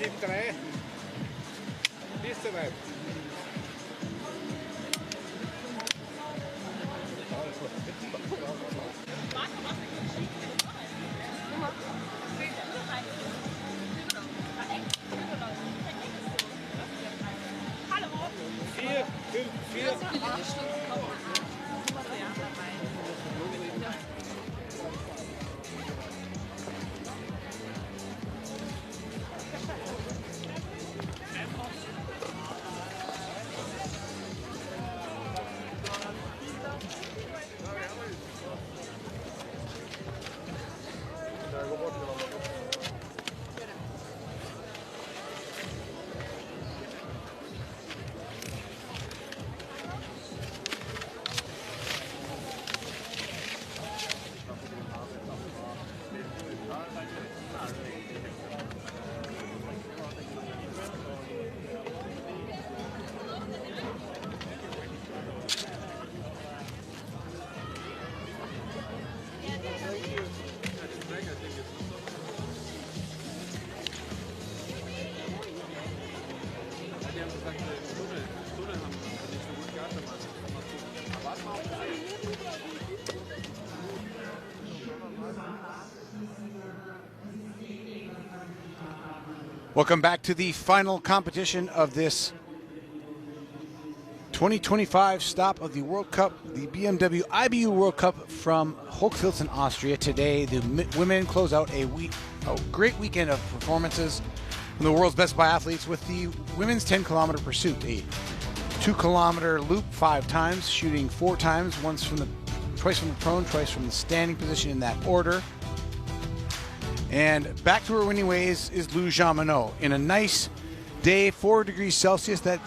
7-3. Bis soweit. Welcome back to the final competition of this 2025 stop of the World Cup, the BMW IBU World Cup from Hochfilzen, Austria. Today, the women close out a great weekend of performances from the world's best biathletes with the women's 10-kilometer pursuit, a 2-kilometer loop 5 times, shooting 4 times, twice from the prone, twice from the standing position in that order. And back to her winning ways is Lou Jean-Monod. In a nice day, 4 degrees Celsius, that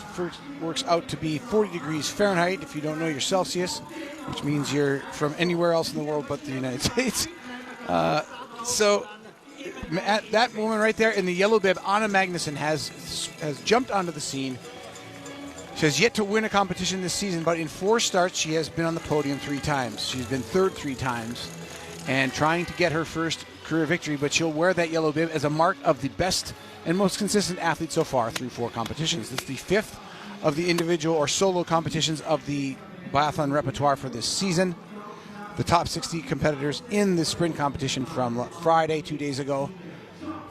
works out to be 40 degrees Fahrenheit if you don't know your Celsius, which means you're from anywhere else in the world but the United States. So at that moment right there in the yellow bib, Anna Magnussen has jumped onto the scene. She has yet to win a competition this season, but in 4 starts, she has been on the podium 3 times. She's been third 3 times and trying to get her first career victory, but she'll wear that yellow bib as a mark of the best and most consistent athlete so far through 4 competitions. This is the 5th of the individual or solo competitions of the biathlon repertoire for this season. The top 60 competitors in the sprint competition from Friday, 2 days ago,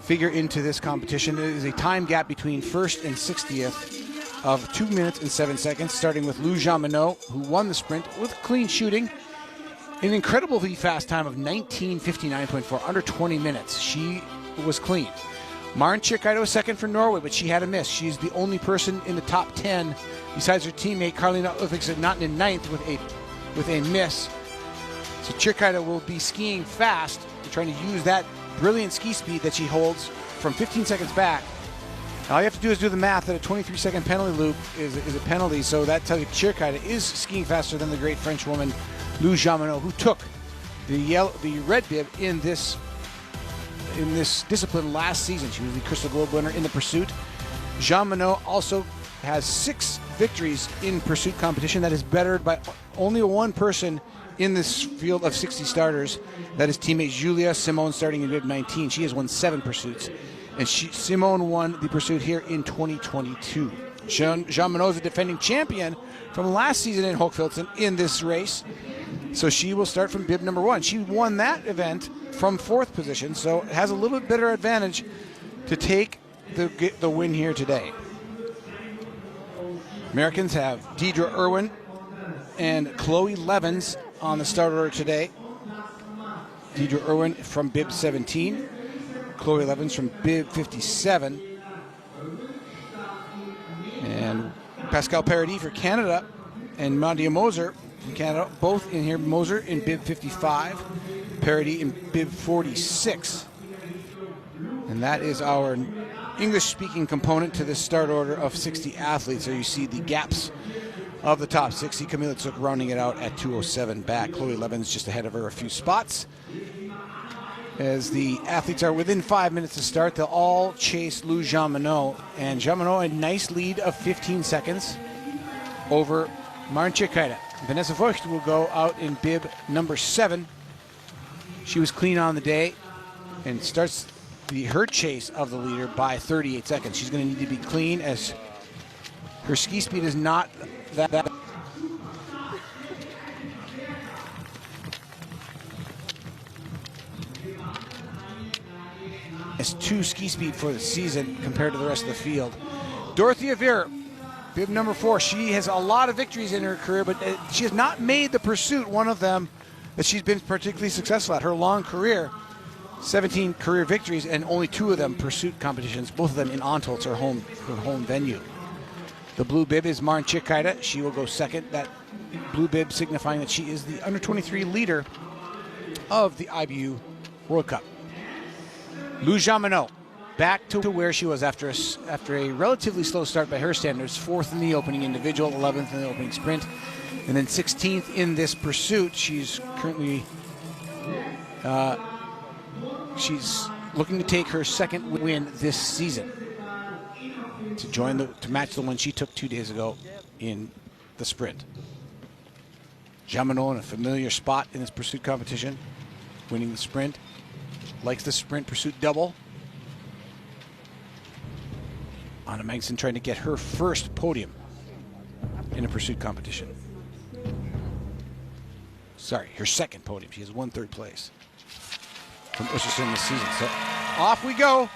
figure into this competition. It is a time gap between first and 60th of 2 minutes and 7 seconds, starting with Lou Jean-Monod, who won the sprint with clean shooting. An incredibly fast time of 19:59.4, under 20 minutes. She was clean. Maren Tjirkaita second for Norway, but she had a miss. She's the only person in the top 10, besides her teammate Karolina Ulriksson, not in 9th with a miss. So Tjirkaita will be skiing fast, trying to use that brilliant ski speed that she holds from 15 seconds back. All you have to do is do the math that a 23-second penalty loop is a penalty, so that tells you Tjirkaita is skiing faster than the great French woman Lou Jean-Monod, who took the red bib in this discipline last season. She was the Crystal Globe winner in the pursuit. Jean-Monod also has 6 victories in pursuit competition. That is bettered by only one person in this field of 60 starters. That is teammate Julia Simone, starting in bib 19. She has won 7 pursuits, and Simone won the pursuit here in 2022. Jean-Monod is a defending champion from last season in Hochfilzen in this race. So she will start from bib number 1. She won that event from 4th position, so it has a little bit better advantage to take the win here today. Americans have Deidre Irwin and Chloe Levens on the start order today. Deidre Irwin from bib 17, Chloe Levens from bib 57, and Pascal Paradis for Canada and Mandia Moser from Canada, both in here. Moser in bib 55, Paradis in bib 46. And that is our English-speaking component to this start order of 60 athletes. So you see the gaps of the top 60. Camila Tsuk rounding it out at 207 back. Chloe Levens just ahead of her a few spots. As the athletes are within 5 minutes to start, they'll all chase Lou Jean-Monod. And Jean-Monod a nice lead of 15 seconds over Maren Tjirkaita. Vanessa Voigt will go out in bib number 7. She was clean on the day and starts her chase of the leader by 38 seconds. She's going to need to be clean, as her ski speed is not that. It's 2 ski speed for the season compared to the rest of the field. Dorothea Viera, bib number 4. She has a lot of victories in her career, but she has not made the pursuit one of them that she's been particularly successful at. Her long career, 17 career victories, and only 2 of them pursuit competitions, both of them in Antholz, her home venue. The blue bib is Marin Cicada. She will go second. That blue bib signifying that she is the under-23 leader of the IBU World Cup. Lou Jamineau, back to where she was after a relatively slow start by her standards. 4th in the opening individual, 11th in the opening sprint, and then 16th in this pursuit. She's currently she's looking to take her second win this season to match the one she took 2 days ago in the sprint. Jamineau in a familiar spot in this pursuit competition, winning the sprint. Likes the sprint pursuit double. Anna Magnuson trying to get her first podium in a pursuit competition. Sorry, her second podium. She has won 3rd place from Östersund this season. So off we go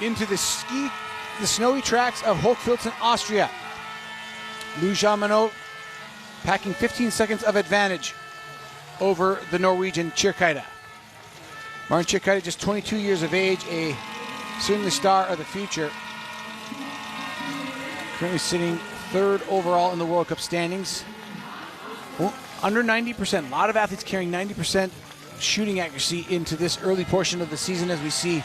into the snowy tracks of Hochfilzen, Austria. Lou Jamineau packing 15 seconds of advantage over the Norwegian Cicada. Marin Cicada, just 22 years of age, certainly star of the future. Currently sitting 3rd overall in the World Cup standings. Well, under 90%. A lot of athletes carrying 90% shooting accuracy into this early portion of the season, as we see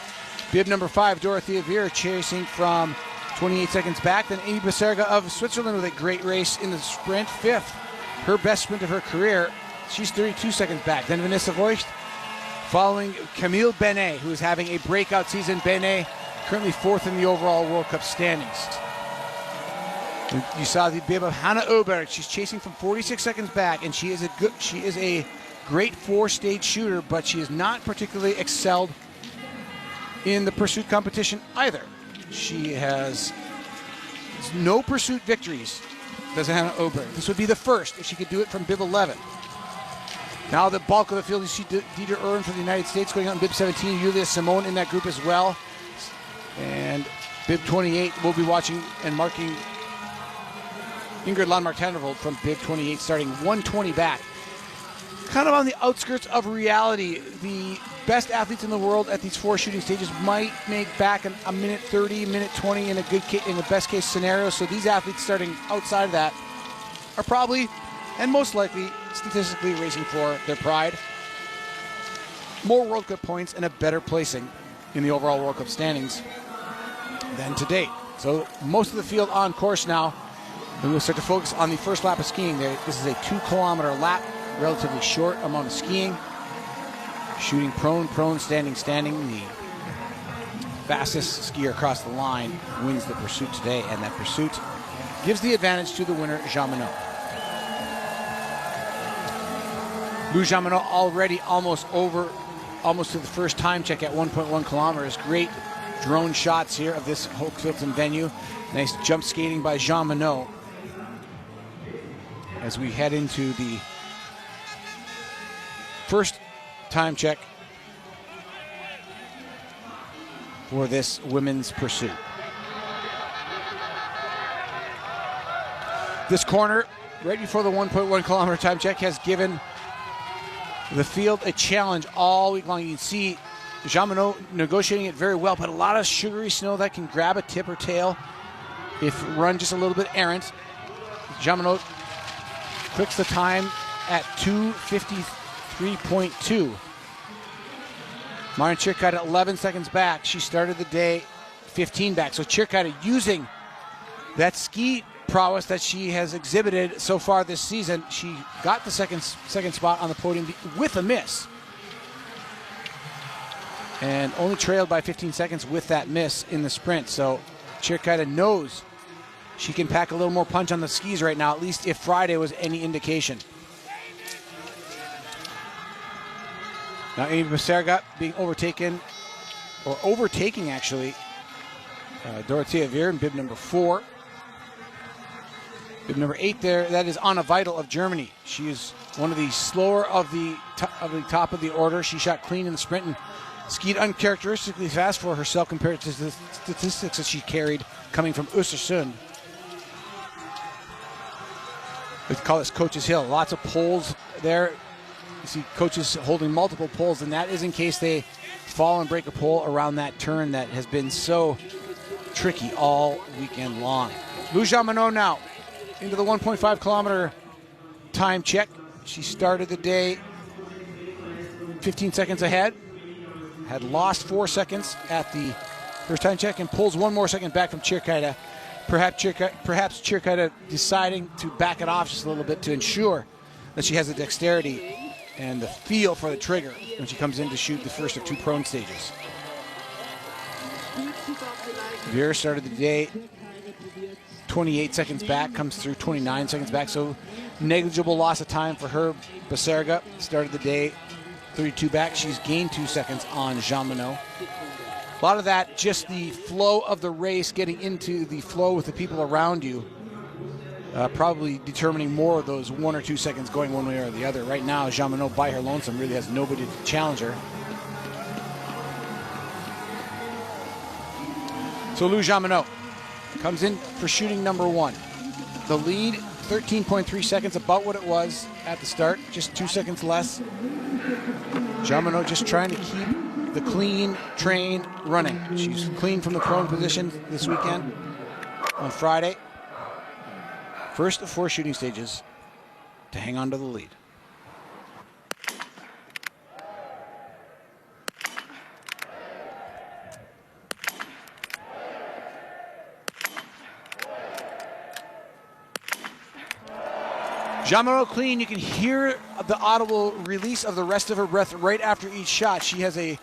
bib number 5, Dorothea Viera, chasing from 28 seconds back. Then Amy Baserga of Switzerland with a great race in the sprint, 5th. Her best sprint of her career. She's 32 seconds back. Then Vanessa Voigt, following Camille Benet, who is having a breakout season. Benet currently 4th in the overall World Cup standings. And you saw the bib of Hannah Oberg. She's chasing from 46 seconds back, and she is a great 4-stage shooter, but she has not particularly excelled in the pursuit competition either. She has no pursuit victories, does Hannah Oberg. This would be the first if she could do it from bib 11. Now the bulk of the field, you see Dieter Ehren for the United States going out in bib 17. Julia Simone in that group as well. And bib 28, we'll be watching and marking Ingrid Landmark-Tannervold from bib 28, starting 120 back. Kind of on the outskirts of reality. The best athletes in the world at these 4 shooting stages might make back a minute 30, minute 20 in the best case scenario. So these athletes starting outside of that are probably, and most likely, statistically racing for their pride. More World Cup points and a better placing in the overall World Cup standings than to date. So most of the field on course now. And we'll start to focus on the first lap of skiing there. This is a 2-kilometer lap, relatively short amount of skiing. Shooting prone, standing. The fastest skier across the line wins the pursuit today, and that pursuit gives the advantage to the winner, Jamineau. Lou Jamineau already almost to the first time check at 1.1 kilometers. Great drone shots here of this Hochfilzen venue. Nice jump skating by Jamineau as we head into the first time check for this women's pursuit. This corner, right before the 1.1 kilometer time check, has given the field a challenge all week long. You can see Jamineau negotiating it very well, but a lot of sugary snow that can grab a tip or tail if run just a little bit errant. Jamineau clicks the time at 2:53.2. Marin Cicada 11 seconds back. She started the day 15 back. So Cicada using that ski prowess that she has exhibited so far this season. She got the second spot on the podium with a miss, and only trailed by 15 seconds with that miss in the sprint. So Cicada knows she can pack a little more punch on the skis right now, at least if Friday was any indication. Now Amy Baserga being overtaken or overtaking actually, Dorothea Vier in bib number 4. Bib number 8 there, that is Anna Weidel of Germany. She is one of the slower of the top of the order. She shot clean in the sprint and skied uncharacteristically fast for herself compared to the statistics that she carried coming from Östersund. We call this Coach's Hill. Lots of poles there. You see coaches holding multiple poles, and that is in case they fall and break a pole around that turn that has been so tricky all weekend long. Lou Jamineau now into the 1.5 kilometer time check. She started the day 15 seconds ahead, had lost 4 seconds at the first time check, and pulls 1 more second back from Tjirkaita. Perhaps Tjirkaita deciding to back it off just a little bit to ensure that she has the dexterity and the feel for the trigger when she comes in to shoot the first of 2 prone stages. Vier started the day 28 seconds back, comes through 29 seconds back, so negligible loss of time for her. Beserga started the day 32 back. She's gained 2 seconds on Jamineau. A lot of that, just the flow of the race, getting into the flow with the people around you, probably determining more of those 1 or 2 seconds going one way or the other. Right now, Jamineau by her lonesome really has nobody to challenge her. So Lou Jamineau comes in for shooting number 1. The lead, 13.3 seconds, about what it was at the start, just 2 seconds less. Jamineau just trying to keep the clean train running. She's clean from the prone position this weekend on Friday. First of 4 shooting stages to hang on to the lead. Jamineau clean. You can hear the audible release of the rest of her breath right after each shot. She has a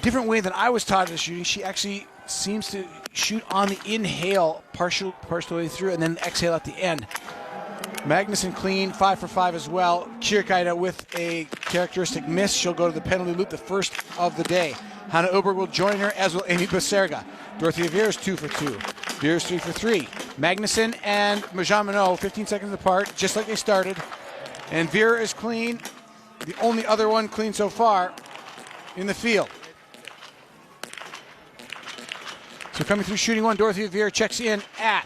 different way than I was taught as shooting. She actually seems to shoot on the inhale partially through and then exhale at the end. Magnuson clean, 5 for 5 as well. Tjirkaita with a characteristic miss. She'll go to the penalty loop, the first of the day. Hanna Oberg will join her, as will Amy Beserga. Dorothea Vier is 2 for 2. Vier is 3 for 3. Magnuson and Jamineau 15 seconds apart, just like they started. And Vier is clean, the only other one clean so far in the field. So coming through shooting 1, Dorothea Vier checks in at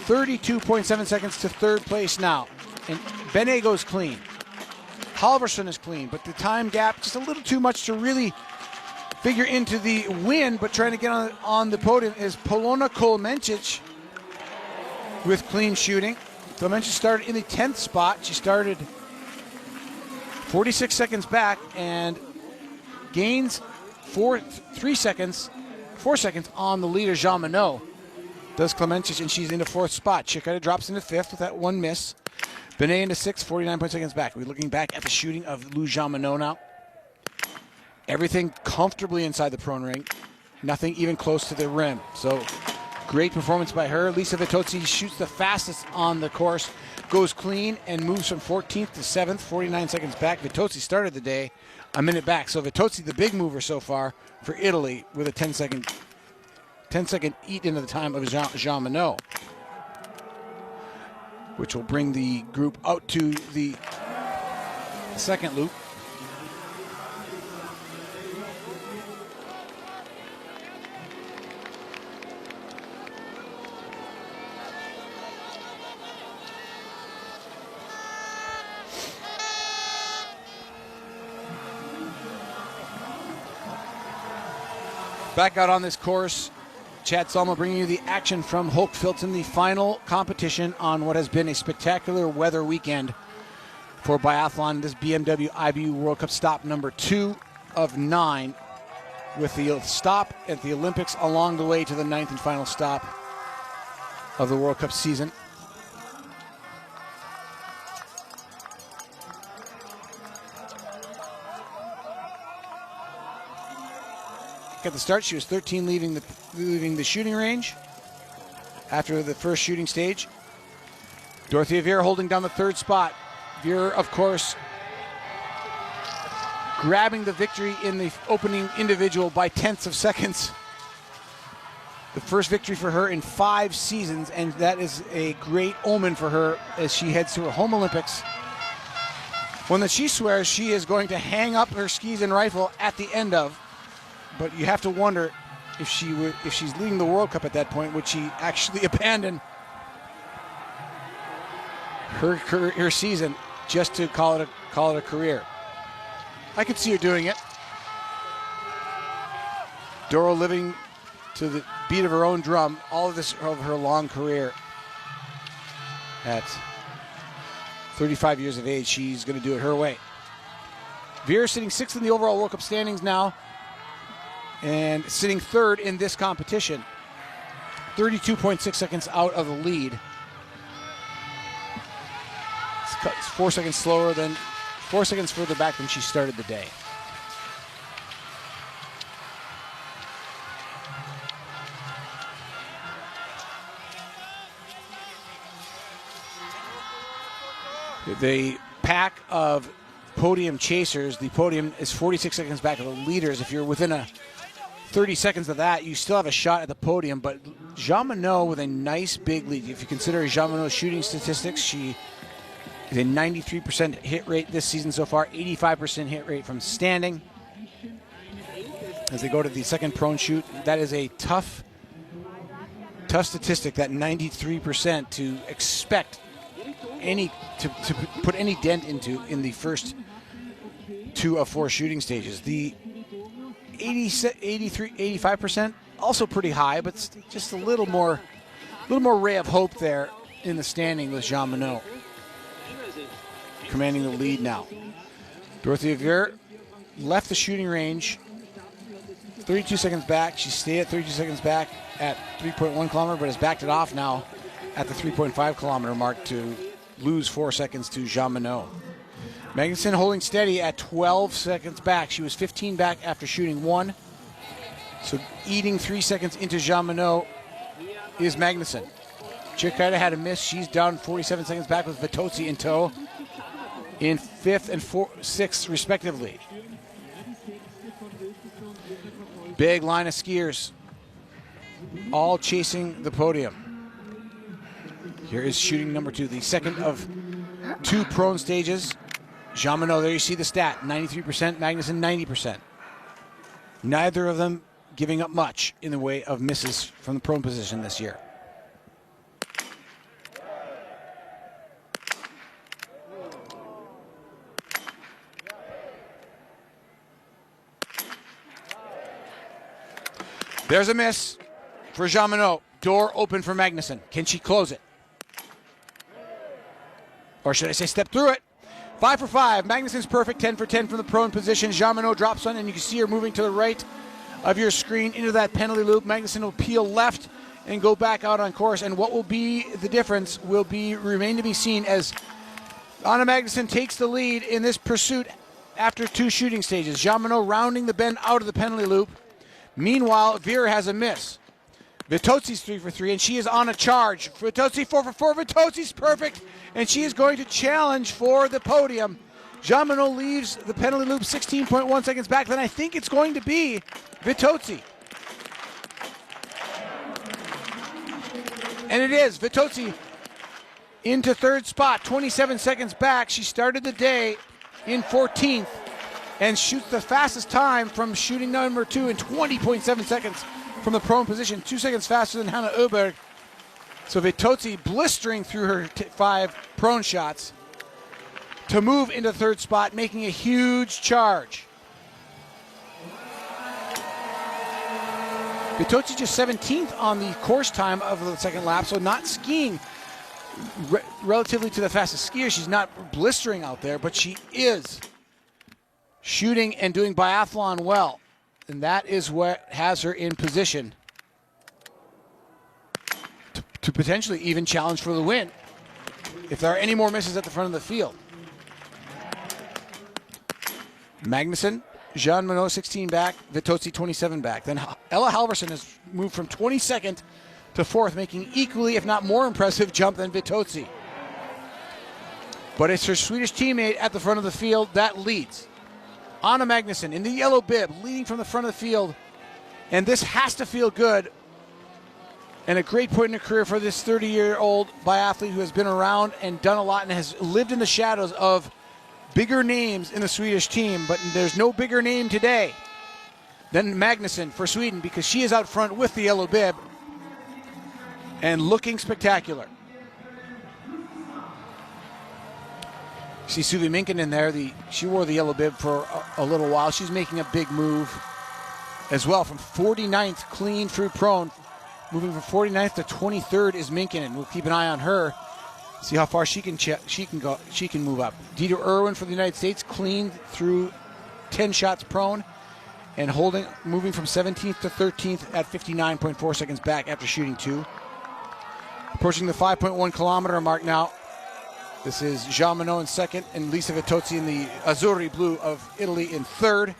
32.7 seconds to 3rd place now. And Benego's clean. Halverson is clean, but the time gap just a little too much to really figure into the win, but trying to get on the podium is Polona Kolmencic with clean shooting. Kolmencic started in the 10th spot. She started 46 seconds back and gains 4 seconds on the leader, Jamineau. Does Kolmencic, and she's in the 4th spot. Tjirkaita drops into 5th with that 1 miss. Benet into 6th, 49 seconds back. We're looking back at the shooting of Lou Jamineau now. Everything comfortably inside the prone ring. Nothing even close to the rim. So great performance by her. Lisa Vitozzi shoots the fastest on the course, goes clean, and moves from 14th to 7th, 49 seconds back. Vitozzi started the day a minute back. So Vitozzi, the big mover so far for Italy, with a 10-second eat into the time of Jamineau, which will bring the group out to the second loop. Back out on this course, Chad Salma bringing you the action from Hochfilzen, the final competition on what has been a spectacular weather weekend for biathlon. This BMW IBU World Cup stop number 2 of 9, with the stop at the Olympics along the way to the 9th and final stop of the World Cup season. At the start, she was 13 leaving the shooting range after the first shooting stage. Dorothea Vier holding down the 3rd spot. Vier, of course, grabbing the victory in the opening individual by tenths of seconds. The first victory for her in 5 seasons, and that is a great omen for her as she heads to her home Olympics. One that she swears she is going to hang up her skis and rifle at the end of. But you have to wonder if she's leading the World Cup at that point, would she actually abandon her season just to call it a career? I could see her doing it. Doro living to the beat of her own drum all of her long career. At 35 years of age, she's going to do it her way. Veer sitting 6th in the overall World Cup standings now and sitting 3rd in this competition. 32.6 seconds out of the lead. It's 4 seconds further back than she started the day. The pack of podium chasers, the podium is 46 seconds back of the leaders. If you're within 30 seconds of that, you still have a shot at the podium. But Jean Monod with a nice big lead. If you consider Jean Monod's shooting statistics, she is a 93% hit rate this season so far, 85% hit rate from standing. As they go to the second prone shoot, that is a tough statistic, that 93% to expect to put any dent into in the first 2 of 4 shooting stages. The 85% also pretty high, but just a little more ray of hope there in the standing with Jean Monod commanding the lead now. Dorothea Veer left the shooting range 32 seconds back. She stayed at 32 seconds back at 3.1 kilometer, but has backed it off now at the 3.5 kilometer mark to lose 4 seconds to Jean Monod. Magnuson holding steady at 12 seconds back. She was 15 back after shooting 1. So eating 3 seconds into Jean Monod is Magnuson. Chikaita had a miss. She's down 47 seconds back with Vitozzi in tow in 5th and 6th respectively. Big line of skiers all chasing the podium. Here is shooting number 2, the second of 2 prone stages. Jean Monod, there you see the stat, 93%, Magnuson 90%. Neither of them giving up much in the way of misses from the prone position this year. There's a miss for Jean Monod. Door open for Magnuson. Can she close it? Or should I say step through it? 5 for 5. Magnuson's perfect. 10 for 10 from the prone position. Jean Monod drops one, and you can see her moving to the right of your screen into that penalty loop. Magnuson will peel left and go back out on course. And what will be the difference will remain to be seen as Anna Magnuson takes the lead in this pursuit after 2 shooting stages. Jean Monod rounding the bend out of the penalty loop. Meanwhile, Veer has a miss. Vitozzi's 3 for 3, and she is on a charge. Vitozzi 4 for 4. Vitozzi's perfect, and she is going to challenge for the podium. Jean Monod leaves the penalty loop 16.1 seconds back. Then I think it's going to be Vitozzi. And it is. Vitozzi into 3rd spot, 27 seconds back. She started the day in 14th and shoots the fastest time from shooting number 2 in 20.7 seconds from the prone position, 2 seconds faster than Hannah Oberg. So Vitozzi blistering through her 5 prone shots to move into 3rd spot, making a huge charge. Vitozzi just 17th on the course time of the second lap, so not skiing relatively to the fastest skier. She's not blistering out there, but she is shooting and doing biathlon well. And that is what has her in position to potentially even challenge for the win if there are any more misses at the front of the field. Magnuson, Jean Monod 16 back, Vitozzi 27 back. Then Ella Halverson has moved from 22nd to 4th, making equally, if not more impressive jump than Vitozzi. But it's her Swedish teammate at the front of the field that leads. Anna Magnuson in the yellow bib, leading from the front of the field. And this has to feel good. And a great point in her career for this 30-year-old biathlete who has been around and done a lot and has lived in the shadows of bigger names in the Swedish team. But there's no bigger name today than Magnuson for Sweden, because she is out front with the yellow bib and looking spectacular. See Suvi Minkin in there. She wore the yellow bib for a little while. She's making a big move as well from 49th clean through prone. Moving from 49th to 23rd is Minkin, and we'll keep an eye on her. See how far she can go. She can move up. Dieter Irwin for the United States, clean through 10 shots prone, and moving from 17th to 13th at 59.4 seconds back after shooting 2. Approaching the 5.1 kilometer mark now. This is Jean Monod in second, and Lisa Vitozzi in the Azzurri blue of Italy in third.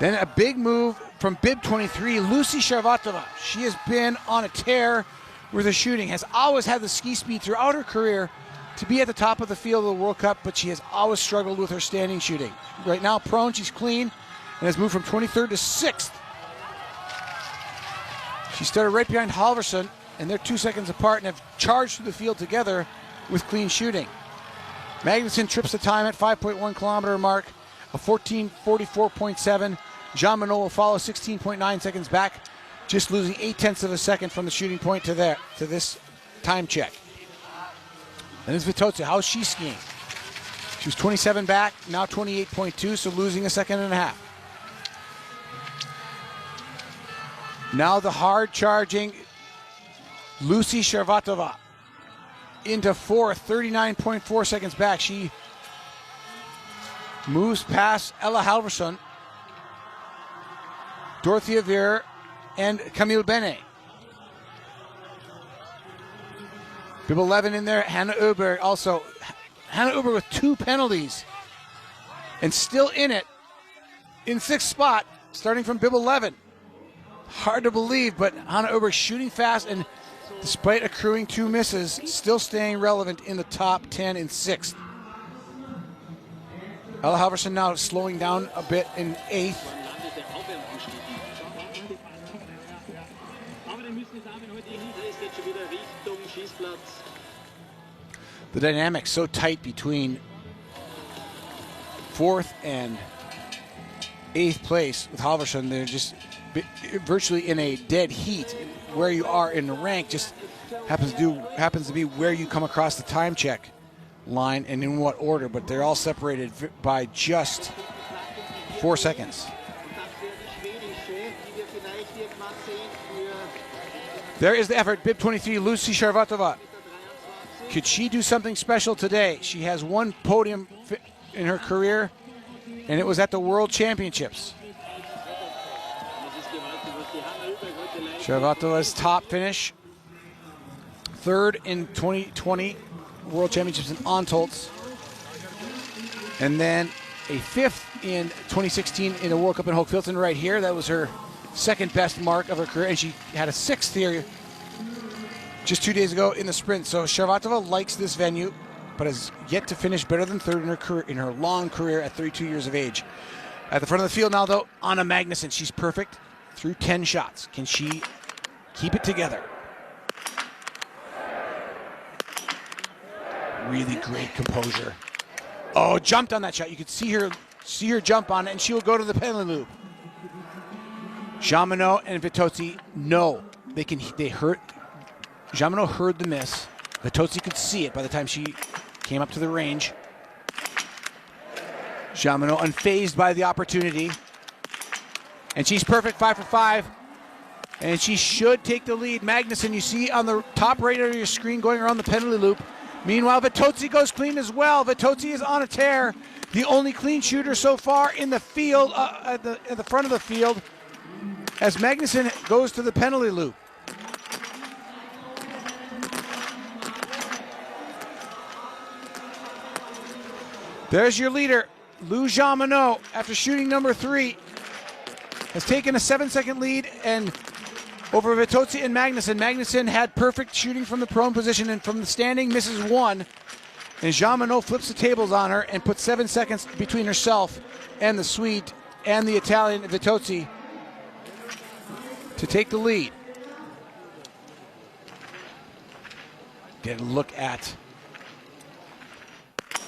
Then a big move from bib 23, Lucy Sharvatova. She has been on a tear with her shooting, has always had the ski speed throughout her career to be at the top of the field of the World Cup, but she has always struggled with her standing shooting. Right now, prone, she's clean, and has moved from 23rd to 6th. She started right behind Halvorsen, and they're 2 seconds apart and have charged through the field together with clean shooting. Magnuson trips the time at 5.1 kilometer mark, a 14:44.7. Jean Monod will follow 16.9 seconds back, just losing 0.8 of a second from the shooting point to this time check. And it's Vitozzi. How's she skiing? She was 27 back, now 28.2, so losing a second and a half. Now the hard charging Lucy Sharvatova into fourth, 39.4 seconds back. She moves past Ella Halvorsen, Dorothea Vier, and Camille Bene. Bib 11 in there, Hannah Oberg also. Hannah Oberg with 2 penalties and still in it in 6th spot, starting from bib 11. Hard to believe, but Hannah Oberg shooting fast and despite accruing 2 misses, still staying relevant in the top 10 in 6th. Ella Halvorsen now slowing down a bit in 8th. The dynamics so tight between 4th and 8th place with Halvorsen. They're just virtually in a dead heat. Where you are in the rank just happens to be where you come across the time check line and in what order, but they're all separated by just 4 seconds. There is the effort, bib 23, Lucy Sharvatova. Could she do something special today? She has 1 podium in her career, and it was at the World Championships. Sharvatova's top finish, 3rd in 2020 World Championships in Antolz, and then a 5th in 2016 in the World Cup in Hochfilzen right here. That was her 2nd best mark of her career, and she had a 6th here just 2 days ago in the sprint. So Sharvatova likes this venue, but has yet to finish better than 3rd in her career, in her long career at 32 years of age. At the front of the field now, though, Anna Magnuson. She's perfect through 10 shots. Can she keep it together? Really great composure. Oh, jumped on that shot. You could see her jump on it, and she will go to the penalty loop. Jean Monod and Vitozzi, no. They heard. Jean Monod heard the miss. Vitozzi could see it by the time she came up to the range. Jean Monod unfazed by the opportunity. And she's perfect, 5 for 5. And she should take the lead. Magnuson, you see on the top right of your screen going around the penalty loop. Meanwhile, Vitozzi goes clean as well. Vitozzi is on a tear. The only clean shooter so far in the field, at the front of the field, as Magnuson goes to the penalty loop. There's your leader, Lou Jean Monod, after shooting number 3. Has taken a 7-second lead and over Vitozzi and Magnuson. Magnuson had perfect shooting from the prone position, and from the standing misses 1. And Jean Monod flips the tables on her and puts 7 seconds between herself and the Swede and the Italian Vitozzi to take the lead. Get a look at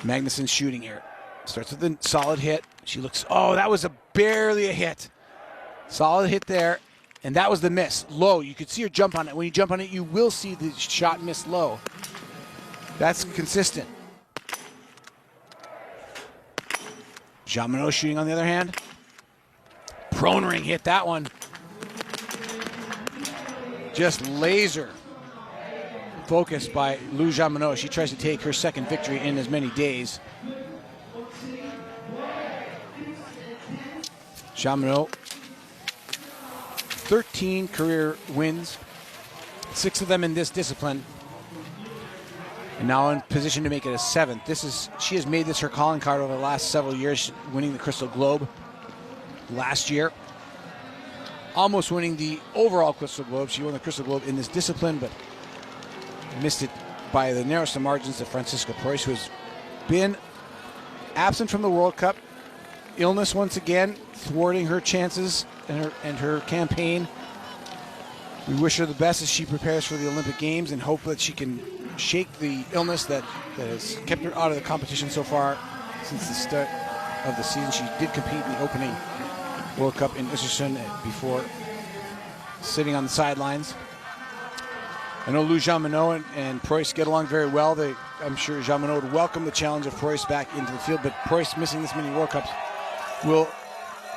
Magnussen's shooting here. Starts with a solid hit. She looks, oh, that was barely a hit. Solid hit there, and that was the miss. Low, you could see her jump on it. When you jump on it, you will see the shot miss low. That's consistent. Jean Monod shooting on the other hand. Prone ring hit that one. Just laser focused by Lou Jean Monod. She tries to take her second victory in as many days. Jean Monod, 13 career wins, 6 of them in this discipline, and now in position to make it a 7th. She has made this her calling card over the last several years, winning the Crystal Globe last year, almost winning the overall Crystal Globe. She won the Crystal Globe in this discipline, but missed it by the narrowest of margins to Franziska Preuss, who has been absent from the World Cup. Illness once again thwarting her chances and her campaign. We wish her the best as she prepares for the Olympic Games and hope that she can shake the illness that has kept her out of the competition so far since the start of the season. She did compete in the opening World Cup in Östersund before sitting on the sidelines. I know Lou Jean Monod and Preuss get along very well. I'm sure Jean Monod would welcome the challenge of Preuss back into the field, but Preuss missing this many World Cups will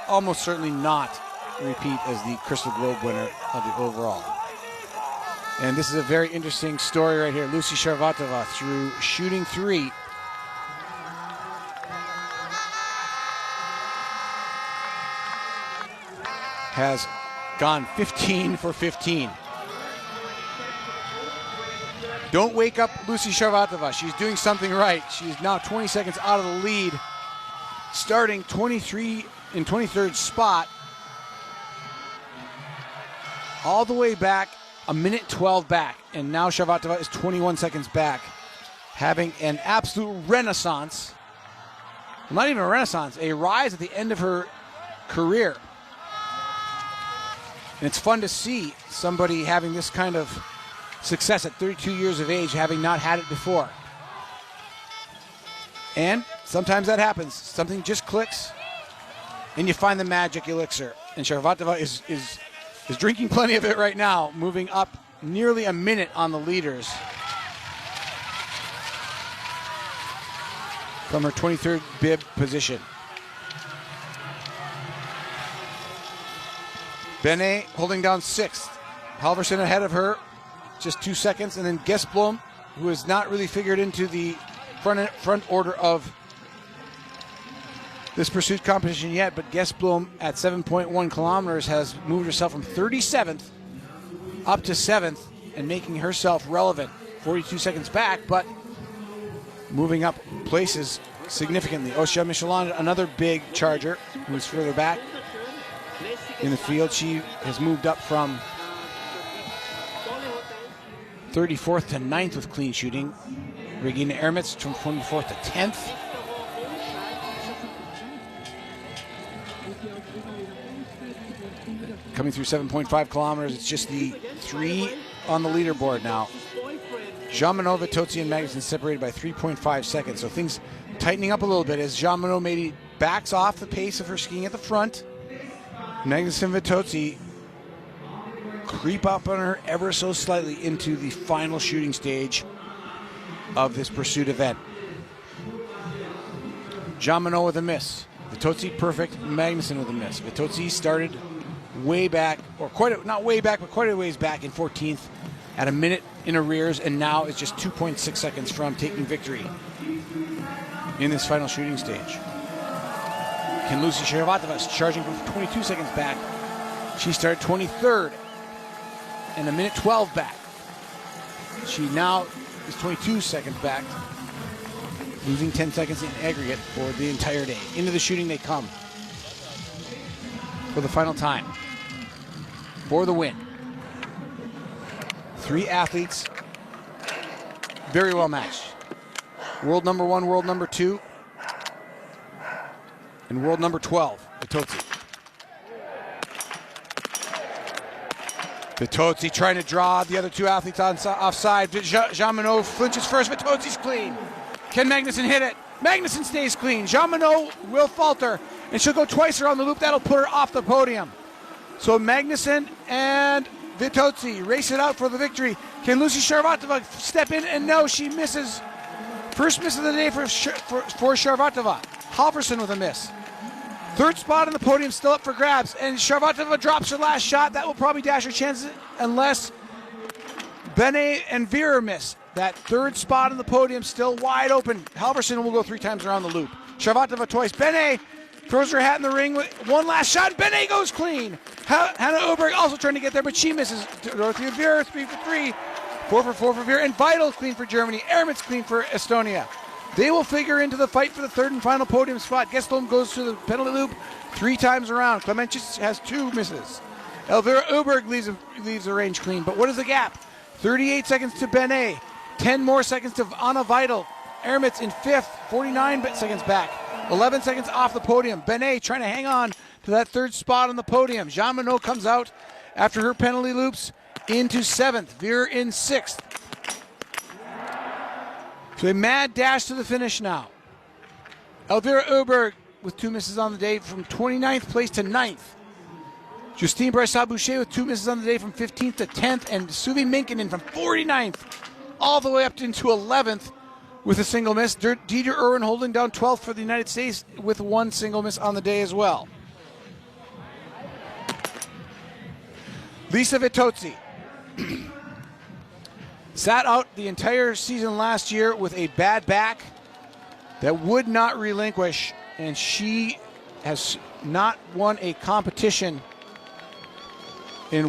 almost certainly not repeat as the Crystal Globe winner of the overall. And this is a very interesting story right here. Lucy Sharvatova, through shooting 3, has gone 15 for 15. Don't wake up Lucy Sharvatova. She's doing something right. She's now 20 seconds out of the lead, starting 23 in 23rd spot, all the way back, a minute 12 back, and now Sharvatova is 21 seconds back, having an absolute renaissance. Well, not even a renaissance, a rise at the end of her career. And it's fun to see somebody having this kind of success at 32 years of age, having not had it before. And sometimes that happens. Something just clicks, and you find the magic elixir. And Sharvatova is drinking plenty of it right now, moving up nearly a minute on the leaders from her 23rd bib position. Benet holding down 6th. Halverson ahead of her, just 2 seconds, and then Gesblom, who has not really figured into the front order of this pursuit competition yet, but Gesblom at 7.1 kilometers has moved herself from 37th up to 7th and making herself relevant. 42 seconds back, but moving up places significantly. Ossia Michelon, another big charger, who's further back in the field. She has moved up from 34th to 9th with clean shooting. Regina Ermitz from 24th to 10th. Coming through 7.5 kilometers, it's just the 3 on the leaderboard now. Jean Monod, Vitozzi, and Magnussen separated by 3.5 seconds. So things tightening up a little bit as Jean Monod maybe backs off the pace of her skiing at the front. Magnussen and Vitozzi creep up on her ever so slightly into the final shooting stage of this pursuit event. Jean Monod with a miss. Vitozzi perfect. Magnussen with a miss. Vitozzi started way back, or not way back, but quite a ways back in 14th at a minute in arrears, and now is just 2.6 seconds from taking victory in this final shooting stage. Can Lucy Sharvatova, charging from 22 seconds back. She started 23rd and a minute 12 back. She now is 22 seconds back, losing 10 seconds in aggregate for the entire day. Into the shooting they come for the final time for the win. 3 athletes, very well matched. World number 1, world number 2, and world number 12, Vitozzi. Vitozzi trying to draw the other two athletes offside. Jean Monod flinches first. Vitozzi's clean. Can Magnussen hit it? Magnussen stays clean. Jean Monod will falter, and she'll go twice around the loop. That'll put her off the podium. So Magnussen and Vitozzi race it out for the victory. Can Lucy Sharvatova step in? And no, she misses. First miss of the day for Sharvatova. Hochfilzen with a miss. Third spot on the podium still up for grabs, and Sharvatova drops her last shot. That will probably dash her chances unless Benet and Vera miss. That third spot on the podium still wide open. Hochfilzen will go 3 times around the loop. Sharvatova twice. Benet throws her hat in the ring with one last shot. Benet goes clean. Hannah Oberg also trying to get there, but she misses. Dorothea Vera 3 for 3. 4 for 4 for Vera. And Vital clean for Germany. Ermit's clean for Estonia. They will figure into the fight for the third and final podium spot. Gestelm goes to the penalty loop 3 times around. Clemenchis has 2 misses. Elvira Oberg leaves the range clean. But what is the gap? 38 seconds to Benet. 10 more seconds to Anna Vital. Ermit's in 5th, 49 seconds back. 11 seconds off the podium. Benet trying to hang on to that third spot on the podium. Jean Monod comes out after her penalty loops into 7th. Vera in 6th. So a mad dash to the finish now. Elvira Oberg with 2 misses on the day from 29th place to 9th. Justine Brassard-Boucher with 2 misses on the day from 15th to 10th. And Suvi Minkinen from 49th all the way up into 11th with a single miss. Dieter Irwin holding down 12th for the United States with 1 single miss on the day as well. Lisa Vitozzi sat out the entire season last year with a bad back that would not relinquish, and she has not won a competition in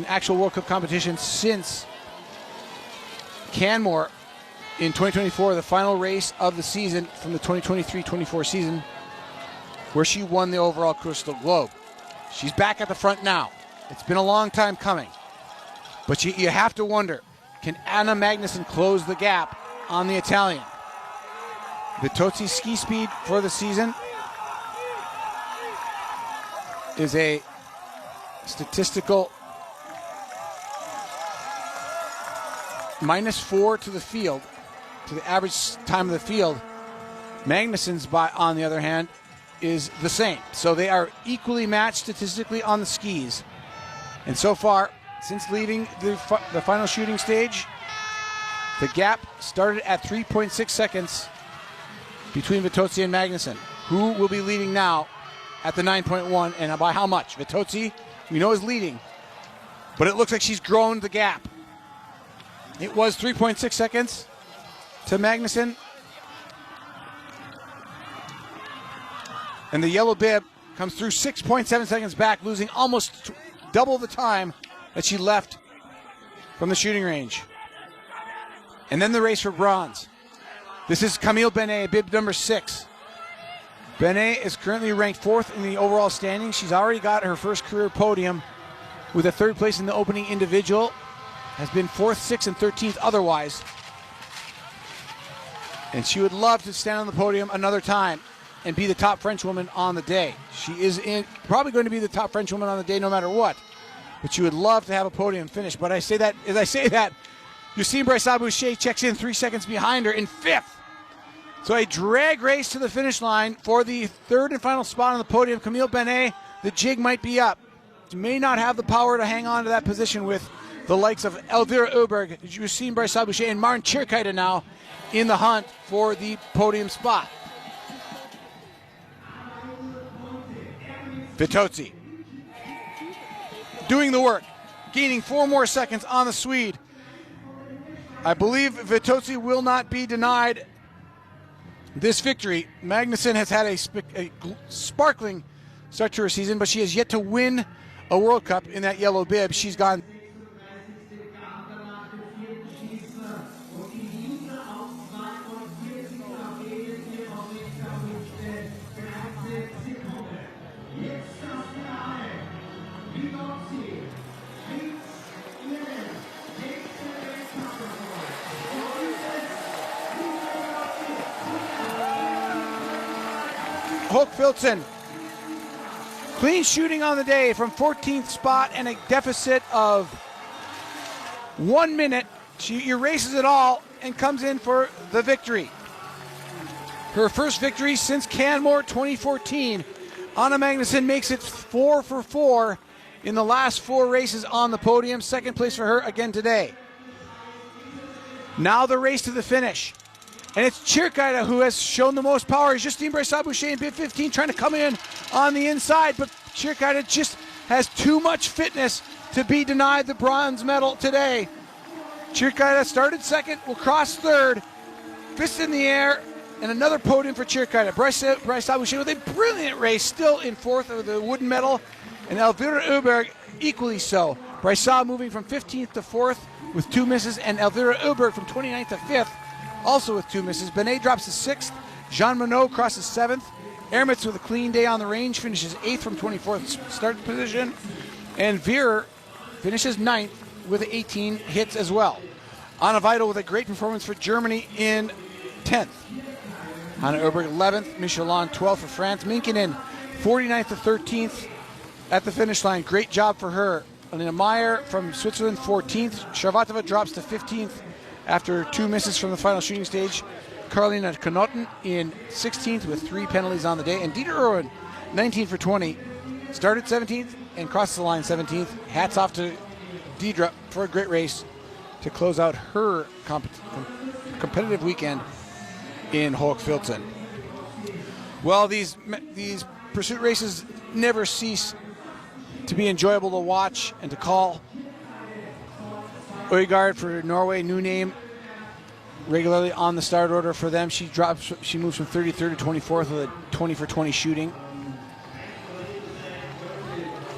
actual World Cup competition since Canmore in 2024, the final race of the season from the 2023-24 season, where she won the overall Crystal Globe. She's back at the front now. It's been a long time coming. But you have to wonder, can Anna Magnussen close the gap on the Italian? Vitozzi's ski speed for the season is a statistical -4 to the field, to the average time of the field. Magnussen's, on the other hand, is the same. So they are equally matched statistically on the skis. And so far, since leaving the final shooting stage, the gap started at 3.6 seconds between Vitozzi and Magnussen. Who will be leading now at the 9.1, and by how much? Vitozzi, we know, is leading, but it looks like she's grown the gap. It was 3.6 seconds to Magnussen. And the yellow bib comes through 6.7 seconds back, losing almost double the time that she left from the shooting range. And then the race for bronze. This is Camille Benet, bib number 6. Benet is currently ranked 4th in the overall standings. She's already got her first career podium with a 3rd place in the opening individual. Has been 4th, 6th, and 13th otherwise. And she would love to stand on the podium another time and be the top French woman on the day. She is probably going to be the top French woman on the day no matter what. But she would love to have a podium finish. But as I say that, Justine Brassard-Boucher checks in 3 seconds behind her in 5th. So a drag race to the finish line for the 3rd and final spot on the podium. Camille Benet, the jig might be up. She may not have the power to hang on to that position with the likes of Elvira Oberg, Justine Brassard-Boucher, and Maren Tjirkaita now in the hunt for the podium spot. Vitozzi doing the work, gaining 4 more seconds on the Swede. I believe Vitozzi will not be denied this victory. Magnussen has had a sparkling start to her season, but she has yet to win a World Cup in that yellow bib. She's gone Hochfilzen. Clean shooting on the day from 14th spot and a deficit of 1 minute. She erases it all and comes in for the victory. Her first victory since Canmore 2014. Anna Magnusson makes it 4 for 4 in the last 4 races on the podium. Second place for her again today. Now the race to the finish. And it's Tjirkaita who has shown the most power. Justine Brassard-Boucher in bib 15 trying to come in on the inside, but Tjirkaita just has too much fitness to be denied the bronze medal today. Tjirkaita started second, will cross third, fist in the air, and another podium for Tjirkaita. Brassard-Boucher with a brilliant race, still in fourth with the wooden medal, and Elvira Uberg equally so. Brassard moving from 15th to 4th with 2 misses, and Elvira Uberg from 29th to 5th, also with 2 misses. Benet drops to 6th. Jean Monod crosses 7th. Ermitz with a clean day on the range finishes 8th from 24th start position. And Veer finishes 9th with 18 hits as well. Anna Weidel with a great performance for Germany in 10th. Hanna Oberg 11th. Michelin 12th for France. Minkinen 49th to 13th at the finish line. Great job for her. Alina Meyer from Switzerland 14th. Sharvatova drops to 15th after 2 misses from the final shooting stage. Karolina Knotten in 16th with 3 penalties on the day. And Dieter Irwin, 19 for 20, started 17th and crosses the line 17th. Hats off to Deidre for a great race to close out her competitive weekend in Hochfilzen. Well, these pursuit races never cease to be enjoyable to watch and to call. Øygaard for Norway, new name, regularly on the start order for them. She moves from 33rd to 24th with a 20 for 20 shooting.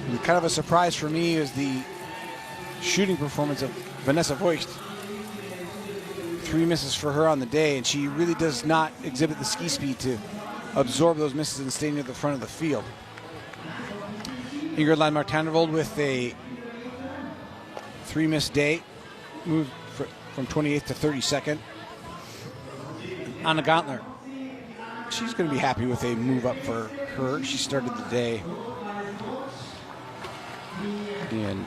And kind of a surprise for me is the shooting performance of Vanessa Voigt. 3 misses for her on the day, and she really does not exhibit the ski speed to absorb those misses and stay near the front of the field. Ingrid Landmark-Tandervold with a 3-miss day, moved from 28th to 32nd. Anna Gantler, she's going to be happy with a move up for her. She started the day in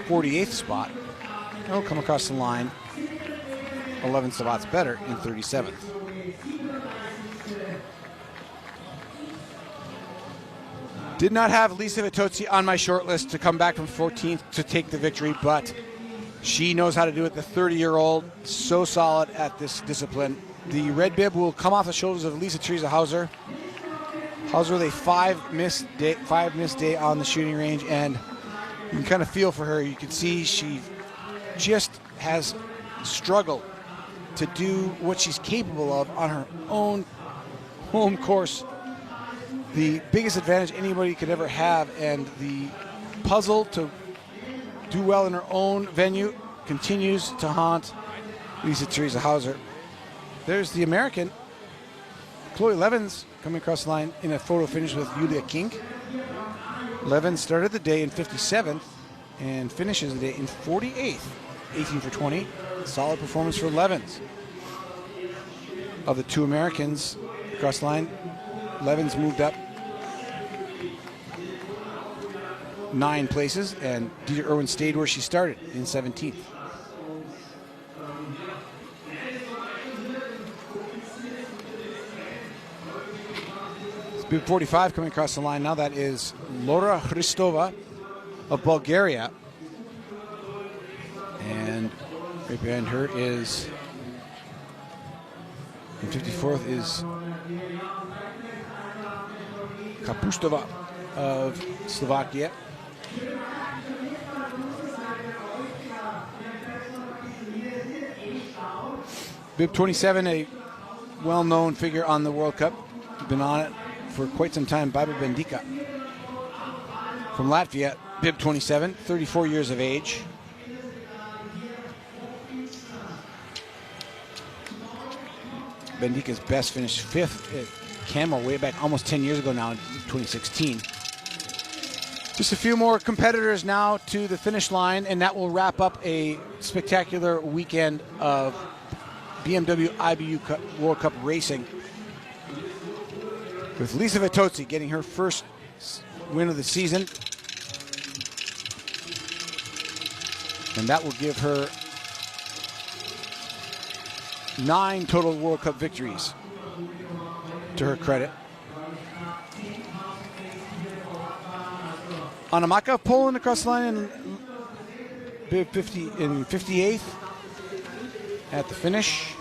48th spot. I'll come across the line 11 spots better in 37th. Did not have Lisa Vitozzi on my short list to come back from 14th to take the victory, but she knows how to do it. The 30-year-old, so solid at this discipline. The red bib will come off the shoulders of Lisa Theresa Hauser. Hauser with a 5-miss day on the shooting range, and you can kind of feel for her. You can see she just has struggled to do what she's capable of on her own home course. The biggest advantage anybody could ever have, and the puzzle to do well in her own venue continues to haunt Lisa Theresa Hauser. There's the American, Chloe Levens, coming across the line in a photo finish with Julia Kink. Levens started the day in 57th and finishes the day in 48th, 18 for 20. Solid performance for Levens. Of the 2 Americans across the line, Levens moved up 9 places, and Dieter Irwin stayed where she started in 17th. It's bib 45 coming across the line now. That is Laura Hristova of Bulgaria. And right behind her is, in 54th is Kapustova of Slovakia. Bib 27, a well-known figure on the World Cup. Been on it for quite some time, Baiba Bendica. From Latvia, bib 27, 34 years of age. Bendica's best finished 5th at Camel way back almost 10 years ago now, in 2016. Just a few more competitors now to the finish line, and that will wrap up a spectacular weekend of BMW IBU World Cup racing. with Lisa Vitozzi getting her first win of the season. And that will give her 9 total World Cup victories to her credit. Anamaka pulling across the line in 58th at the finish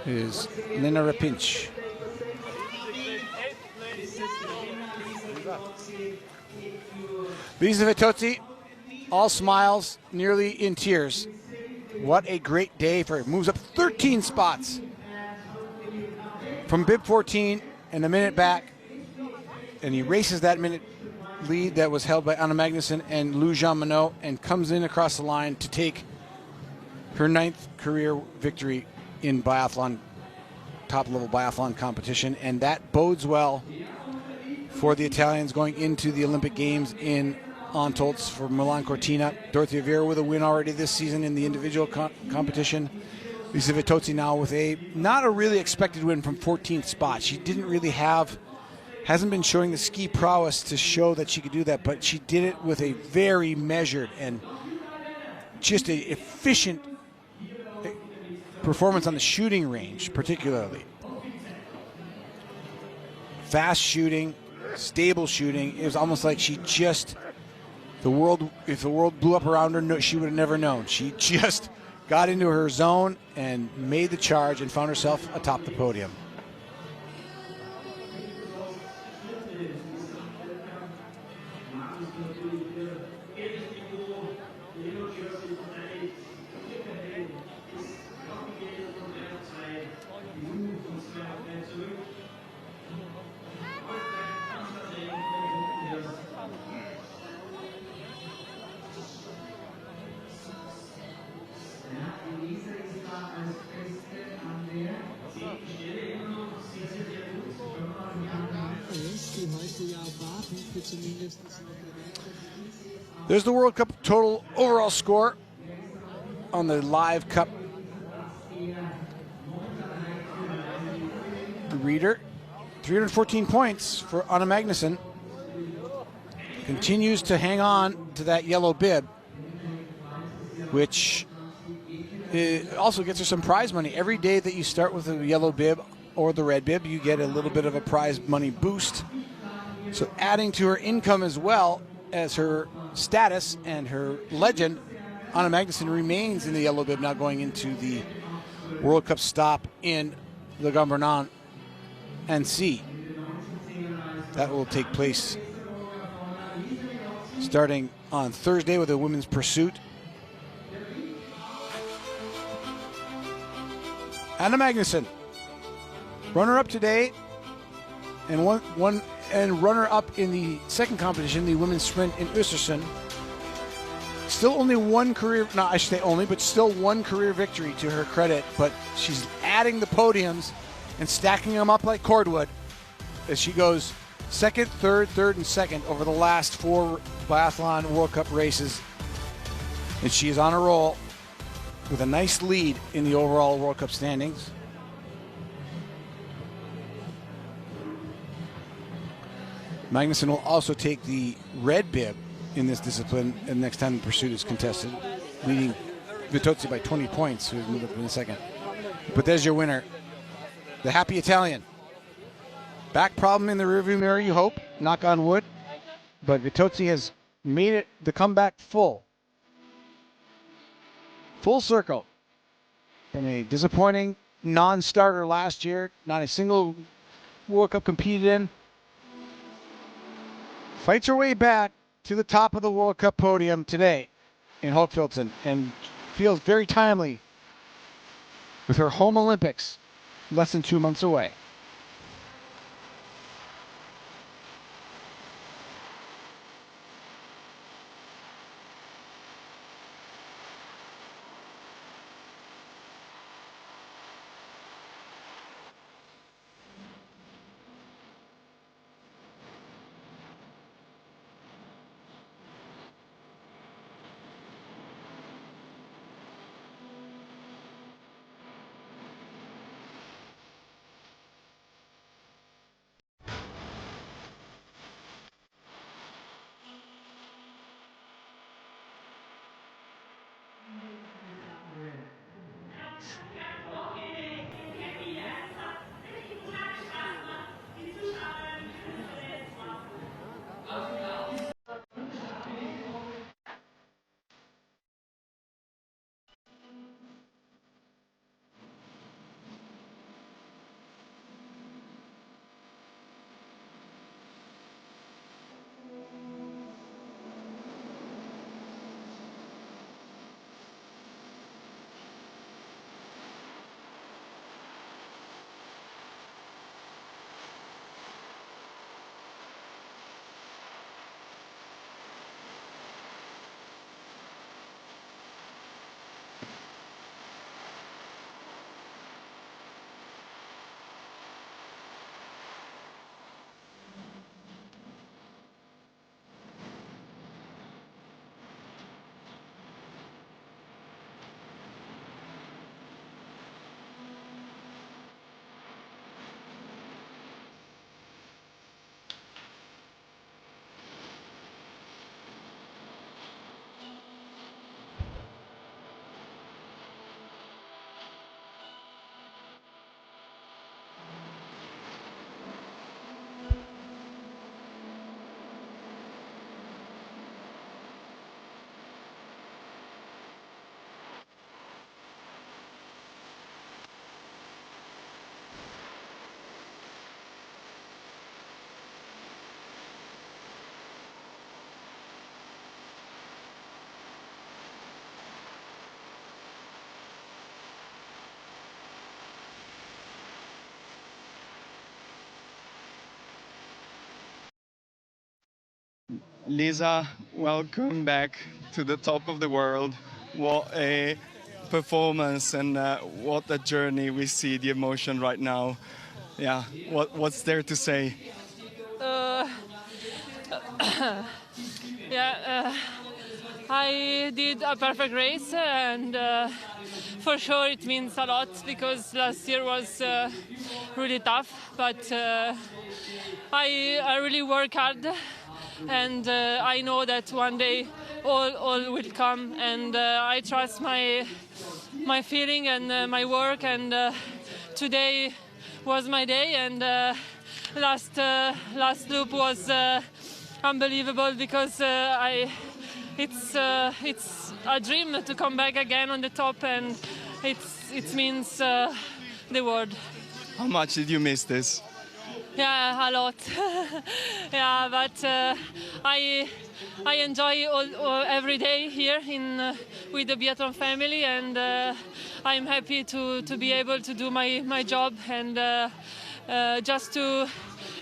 is Lena Rapinch. Lisa Vitozzi, all smiles, nearly in tears. What a great day for her. Moves up 13 spots from bib 14 and a minute back, and he races that minute lead that was held by Anna Magnuson and Lou Jean Monod, and comes in across the line to take her 9th career victory in biathlon, top-level biathlon competition, and that bodes well for the Italians going into the Olympic Games in Antolz for Milan Cortina. Dorothea Viera with a win already this season in the individual competition. Lisa Vitozzi now with not a really expected win from 14th spot. She didn't really hasn't been showing the ski prowess to show that she could do that, but she did it with a very measured and just a efficient performance on the shooting range, particularly. Fast shooting, stable shooting. It was almost like she just, if the world blew up around her, she would have never known. She just got into her zone and made the charge and found herself atop the podium. There's the World Cup total overall score on the live cup reader. 314 points for Anna Magnuson. Continues to hang on to that yellow bib, which also gets her some prize money. Every day that you start with a yellow bib or the red bib, you get a little bit of a prize money boost. So adding to her income as well as her status and her legend, Anna Magnuson remains in the yellow bib now going into the World Cup stop in Le Gambrenon and C. That will take place starting on Thursday with a women's pursuit. Anna Magnuson, runner-up today, and runner-up in the second competition, the women's sprint in Östersund. Still only one career, no, I should say only, but still one career victory to her credit. But she's adding the podiums and stacking them up like cordwood as she goes second, third, and second over the last 4 biathlon World Cup races. And she is on a roll with a nice lead in the overall World Cup standings. Magnuson will also take the red bib in this discipline the next time the pursuit is contested, leading Vitozzi by 20 points, who has moved up in a second. But there's your winner, the happy Italian. Back problem in the rearview mirror, you hope, knock on wood, but Vitozzi has made it the comeback full circle from a disappointing non-starter last year, not a single World Cup competed in. Fights her way back to the top of the World Cup podium today in Hochfilzen, and feels very timely with her home Olympics less than 2 months away. Lisa, welcome back to the top of the world. What a performance and what a journey we see, the emotion right now. Yeah, what's there to say? Uh, yeah, I did a perfect race, and for sure it means a lot because last year was really tough. But I really work hard, and I know that one day all will come, and I trust my feeling and my work, and today was my day, and last loop was unbelievable because it's a dream to come back again on the top, and it means the world. How much did you miss this? Yeah, a lot. Yeah, but I enjoy every day here with the Biathlon family, and I'm happy to be able to do my job and just to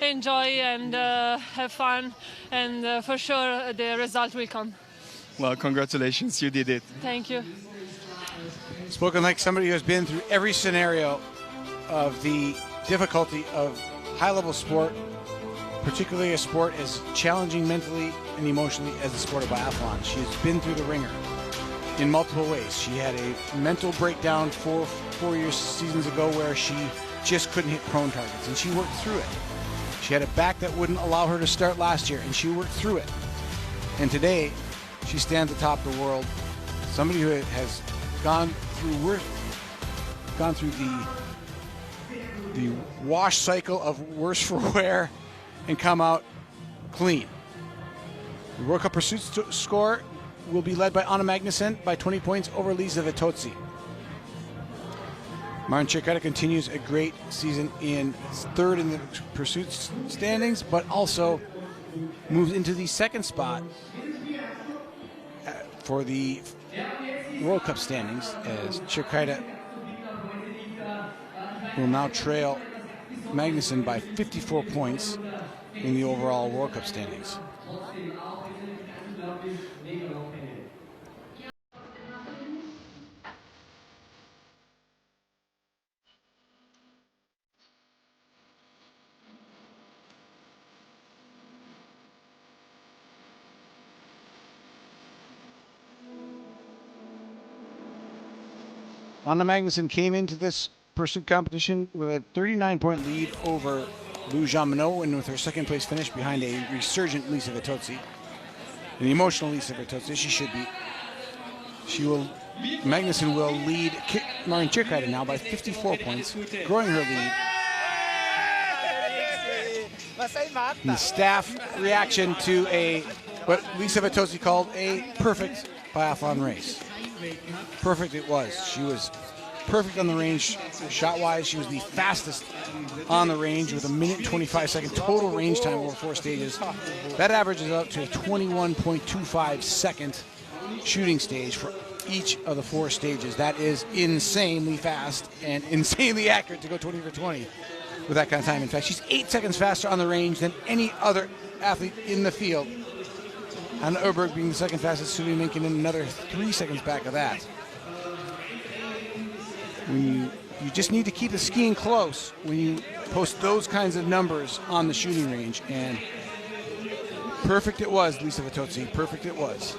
enjoy and have fun, and for sure the result will come. Well, congratulations, you did it. Thank you. Spoken like somebody who has been through every scenario of the difficulty of high-level sport, particularly a sport as challenging mentally and emotionally as the sport of biathlon. She has been through the ringer in multiple ways. She had a mental breakdown four seasons ago where she just couldn't hit prone targets, and she worked through it. She had a back that wouldn't allow her to start last year, and she worked through it. And today, she stands atop the world. Somebody who has gone through the wash cycle of worse for wear and come out clean. The World Cup pursuit score will be led by Anna Magnussen by 20 points over Lisa Vitozzi. Marin Ciccarelli continues a great season in third in the pursuit standings, but also moves into the second spot for the World Cup standings, as Ciccarelli will now trail Magnussen by 54 points in the overall World Cup standings. Anna Magnussen came into this pursuit competition with a 39-point lead over Lou Jean-Monod, and with her second place finish behind a resurgent Lisa Vitozzi, an emotional Lisa Vitozzi. She should be. Magnussen will lead Marin Ciccarelli now by 54 points, growing her lead. And the staff reaction to what Lisa Vitozzi called a perfect biathlon race. Perfect it was. She was perfect on the range shot-wise. She was the fastest on the range with a minute 25-second total range time over 4 stages. That averages up to a 21.25 second shooting stage for each of the 4 stages. That is insanely fast and insanely accurate to go 20 for 20 with that kind of time. In fact, she's 8 seconds faster on the range than any other athlete in the field. Anna Öberg being the second fastest, Suli Minkin another 3 seconds back of that. When you just need to keep the skiing close when you post those kinds of numbers on the shooting range, and perfect it was, Lisa Vitozzi, perfect it was.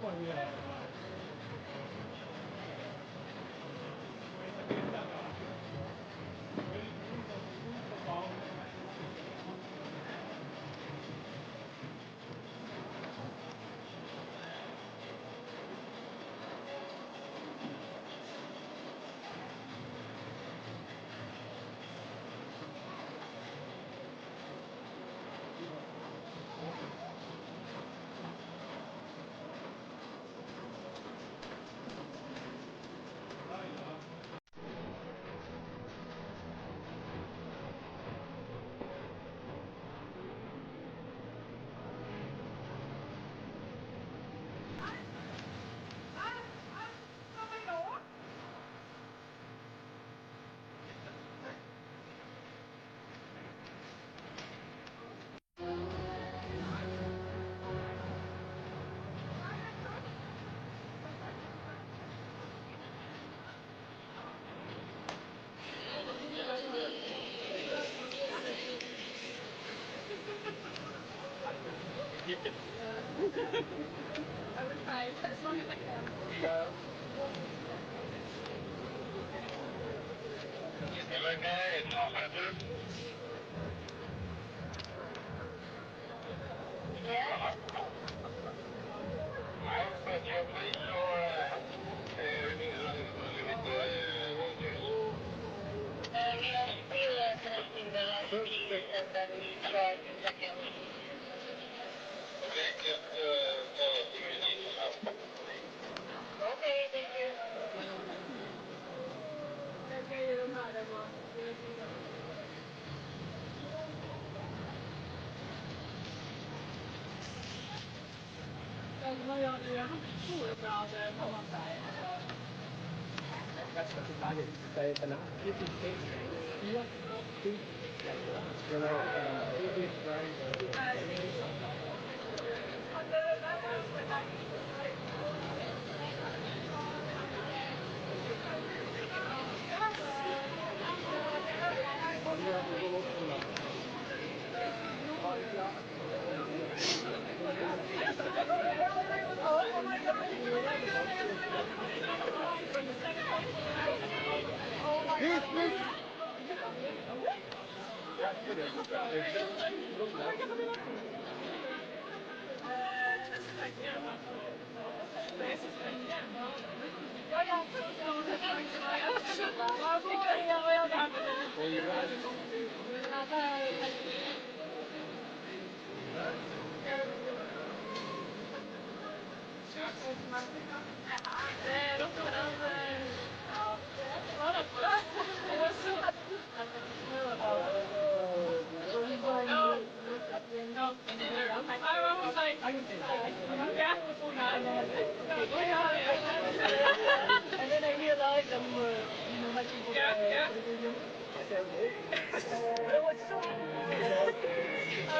I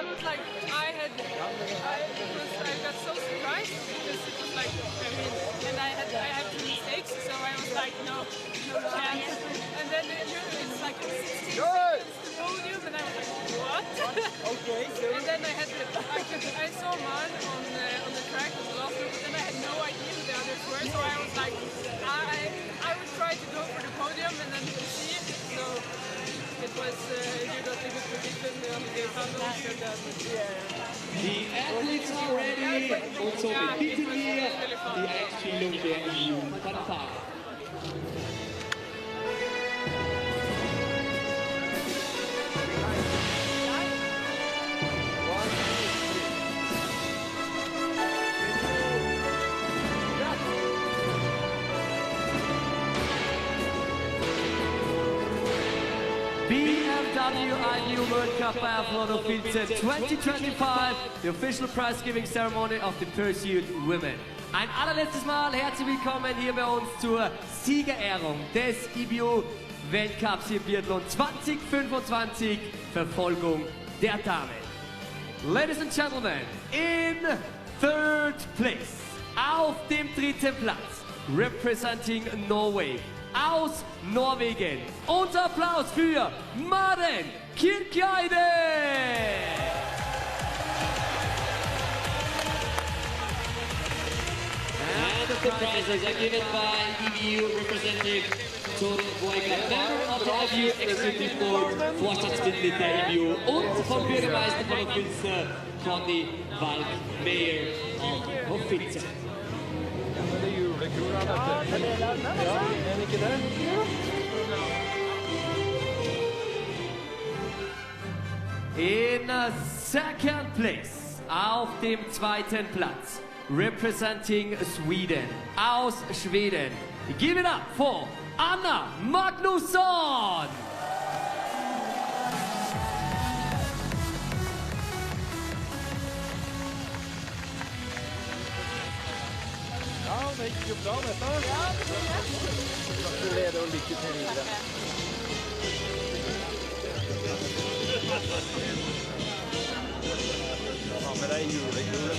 was like, I got so surprised because it was like, I mean, and I had two mistakes, so I was like, no chance. And then it's like 16 seconds to podium, and I was like, what? Okay. And then I saw Man on the track as well, but then I had no idea who the others were, so I was like, I would try to go for the podium and then see. So it was you got a good position on the tunnel. The athletes are ready. Und somit bitten wir die Einspielung der EU-Fanfare. BMW IDU World Cup Biathlon Hochfilzen 2025, the official prize-giving ceremony of the Pursued Women. Ein allerletztes Mal herzlich willkommen hier bei uns zur Siegerehrung des IBU Weltcups hier Biathlon 2025, Verfolgung der Damen. Ladies and Gentlemen, in third place, auf dem dritten Platz, representing Norway, aus Norwegen. Unser Applaus für Maren Kirkeide! the prizes are given by EBU representative Tom Boyka, member of the EBU Executive Board, Vorstandsmitglied der EBU und vom Bürgermeister von Hochfilzen, Conny Walk-Meyer of Hochfilzen. In second place, auf dem zweiten Platz, representing Sweden, aus Schweden. Give it up for Anna Magnusson! Ja, det gick ju bra detta. Ja, det leder och lycka till vidare. Ja, men det är julekulen.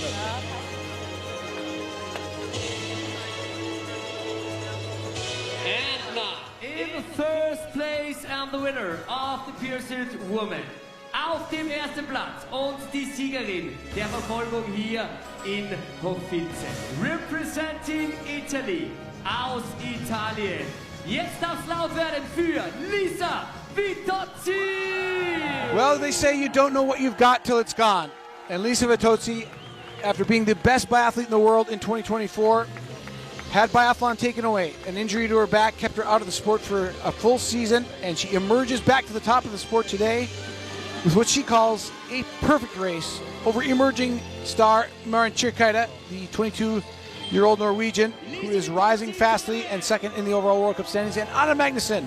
And now, In first place and the winner of the Pursuit Woman. Auf dem ersten Platz und die Siegerin der Verfolgung hier in Hochfilzen. Representing Italy, aus Italien. Jetzt darf es laut werden für Lisa Vitozzi! Well, they say you don't know what you've got till it's gone. And Lisa Vitozzi, after being the best biathlete in the world in 2024, had biathlon taken away. An injury to her back kept her out of the sport for a full season, and she emerges back to the top of the sport today with what she calls a perfect race over emerging star Maren Kyrkjeide, the 22-year-old Norwegian, who is rising fastly and second in the overall World Cup standings, and Anna Magnusson,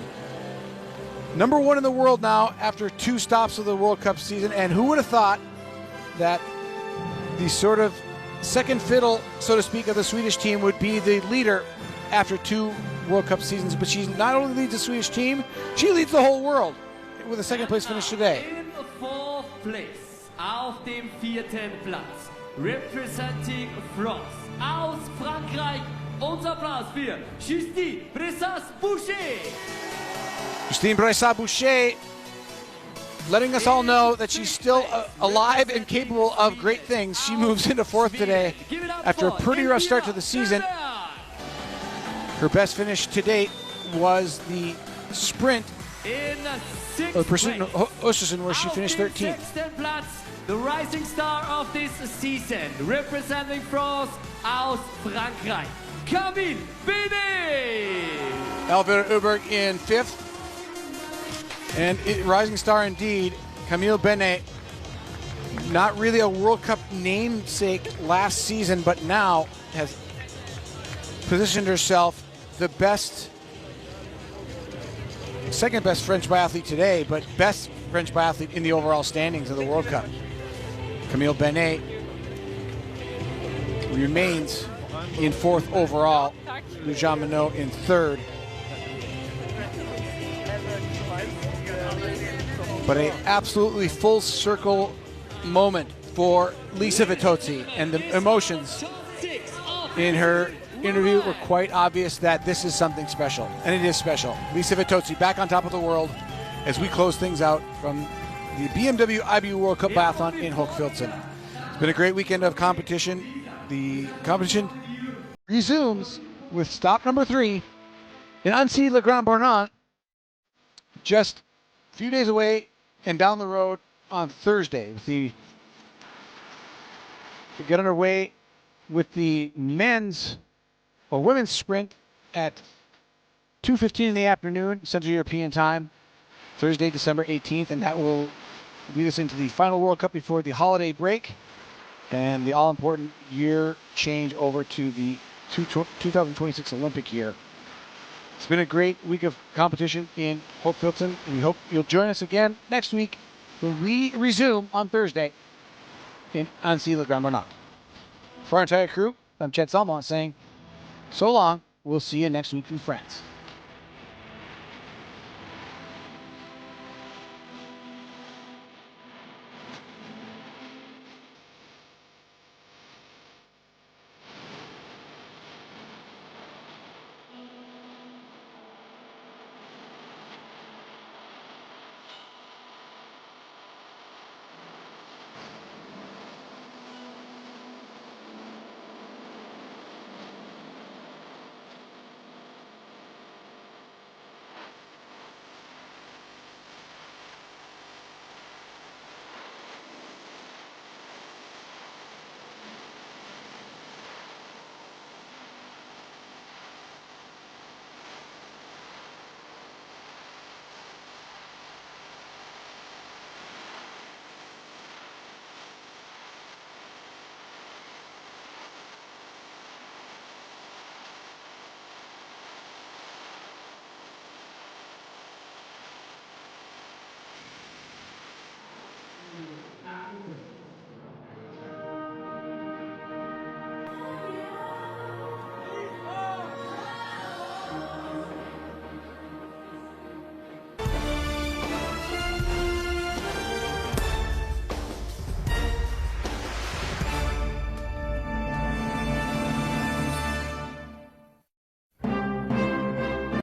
number one in the world now after 2 stops of the World Cup season. And who would have thought that the sort of second fiddle, so to speak, of the Swedish team would be the leader after 2 World Cup seasons. But she not only leads the Swedish team, she leads the whole world with a second place finish today. In fourth place, auf dem vierten Platz, representing France, aus Frankreich, unser Applaus für Justine Bressas-Boucher. Justine Bressas-Boucher letting us all know that she's still alive and capable of great things. She moves into 4th today after a pretty rough start to the season. Her best finish to date was the sprint In or sixth pursuit place, of Östersund, where she finished auf dem 13th. sechsten Platz, the rising star of this season, representing France, aus Frankreich, Camille Benet. Elvira Uberg in 5th. And rising star indeed, Camille Benet. Not really a World Cup namesake last season, but now has positioned herself the best, second best French biathlete today, but best French biathlete in the overall standings of the World Cup. Camille Benet remains in 4th overall. Jean Minot in 3rd. But an absolutely full circle moment for Lisa Vitozzi, and the emotions in her interview were quite obvious that this is something special, and it is special. Lisa Vitozzi back on top of the world as we close things out from the BMW IBU World Cup Biathlon in Hochfilzen. It's been a great weekend of competition. The competition resumes with stop number 3 in Annecy-le-Grand-Bornand, just a few days away and down the road on Thursday. We get underway with the men's or women's sprint at 2:15 in the afternoon, Central European time, Thursday, December 18th, and that will lead us into the final World Cup before the holiday break and the all-important year change over to the 2026 Olympic year. It's been a great week of competition in Hochfilzen. We hope you'll join us again next week when we resume on Thursday in Annecy-le-Grand-Bornand. For our entire crew, I'm Chet Salmon saying so long. We'll see you next week in France.